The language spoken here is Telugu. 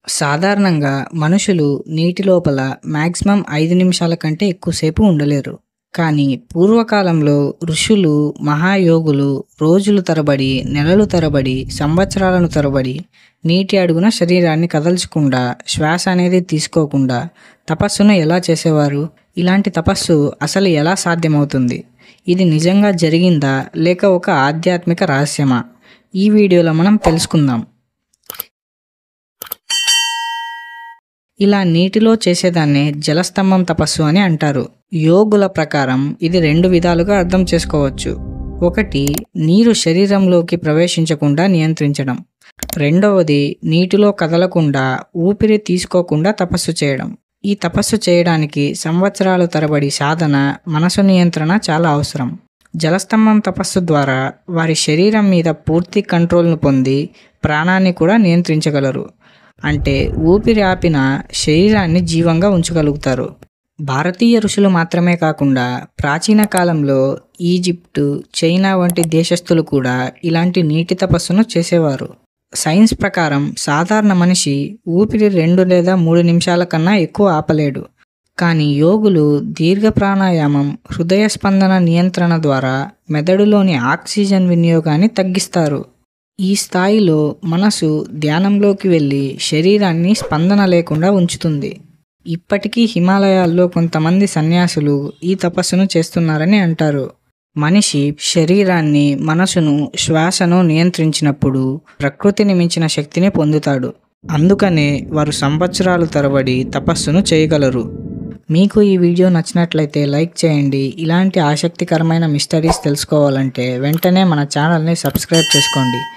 సాధారణంగా మనుషులు నీటి లోపల మాక్సిమం 5 నిమిషాల కంటే ఎక్కువసేపు ఉండలేరు. కానీ పూర్వకాలంలో ఋషులు, మహాయోగులు రోజులు తరబడి, నెలలు తరబడి, సంవత్సరాలను తరబడి నీటి అడుగున శరీరాన్ని కదల్చకుండా, శ్వాస అనేది తీసుకోకుండా తపస్సును ఎలా చేసేవారు? ఇలాంటి తపస్సు అసలు ఎలా సాధ్యమవుతుంది? ఇది నిజంగా జరిగిందా? లేక ఒక ఆధ్యాత్మిక రహస్యమా? ఈ వీడియోలో మనం తెలుసుకుందాం. ఇలా నీటిలో చేసేదాన్నే జలస్తంభం తపస్సు అని అంటారు. యోగుల ప్రకారం ఇది 2 విధాలుగా అర్థం చేసుకోవచ్చు. ఒకటి, నీరు శరీరంలోకి ప్రవేశించకుండా నియంత్రించడం. రెండవది, నీటిలో కదలకుండా, ఊపిరి తీసుకోకుండా తపస్సు చేయడం. ఈ తపస్సు చేయడానికి సంవత్సరాల తరబడి సాధన, మనసు నియంత్రణ చాలా అవసరం. జలస్తంభం తపస్సు ద్వారా వారి శరీరం మీద పూర్తి కంట్రోల్ను పొంది ప్రాణాన్ని కూడా నియంత్రించగలరు. అంటే ఊపిరి ఆపిన శరీరాన్ని జీవంగా ఉంచగలుగుతారు. భారతీయ ఋషులు మాత్రమే కాకుండా ప్రాచీన కాలంలో ఈజిప్టు, చైనా వంటి దేశస్థులు కూడా ఇలాంటి నీటి తపస్సును చేసేవారు. సైన్స్ ప్రకారం సాధారణ మనిషి ఊపిరి 2 లేదా 3 నిమిషాల కన్నా ఎక్కువ ఆపలేడు. కానీ యోగులు దీర్ఘ ప్రాణాయామం, హృదయ స్పందన నియంత్రణ ద్వారా మెదడులోని ఆక్సిజన్ వినియోగాన్ని తగ్గిస్తారు. ఈ స్థాయిలో మనసు ధ్యానంలోకి వెళ్ళి శరీరాన్ని స్పందన లేకుండా ఉంచుతుంది. ఇప్పటికీ హిమాలయాల్లో కొంతమంది సన్యాసులు ఈ తపస్సును చేస్తున్నారని అంటారు. మనిషి శరీరాన్ని, మనసును, శ్వాసను నియంత్రించినప్పుడు ప్రకృతిని మించిన శక్తిని పొందుతాడు. అందుకనే వారు సంవత్సరాలు తరబడి తపస్సును చేయగలరు. మీకు ఈ వీడియో నచ్చినట్లయితే లైక్ చేయండి. ఇలాంటి ఆసక్తికరమైన మిస్టరీస్ తెలుసుకోవాలంటే వెంటనే మన ఛానల్ని సబ్స్క్రైబ్ చేసుకోండి.